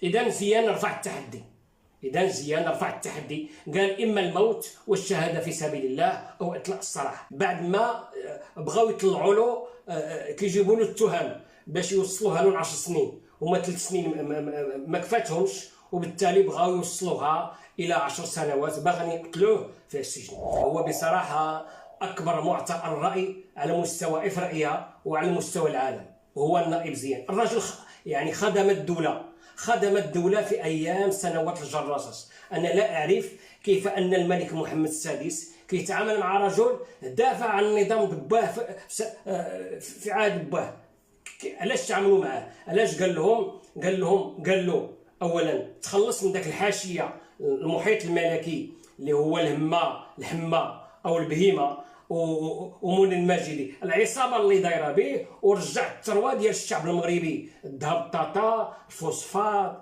إذا زيان رفع التحدي. قال إما الموت والشهادة في سبيل الله أو إطلاق السراح. بعد ما بغاو يطلعوا له كيجيبوا له التهم باش يوصلوها له ل10 سنين، هما 3 سنين ما كفاتهمش، وبالتالي بغاو يوصلوها إلى 10 سنوات، باغيين يقتلوه في السجن. هو بصراحة أكبر معطى الرأي على مستوى إفريقيا وعلى مستوى العالم، وهو النائب زيان. الرجل يعني خدم الدولة في أيام سنوات الجراصة. أنا لا أعرف كيف أن الملك محمد السادس كيتعامل مع رجل دافع عن نظام دباه في عهد دباه. علاش تعاملوا معاه؟ علاش قال له اولا تخلص من داك الحاشيه المحيط الملكي اللي هو الحمه او البهيمه ومن الماجدي، العصابه اللي دايره به، ورجع الثروه ديال الشعب المغربي، الذهب، الطاطا، الفوسفات،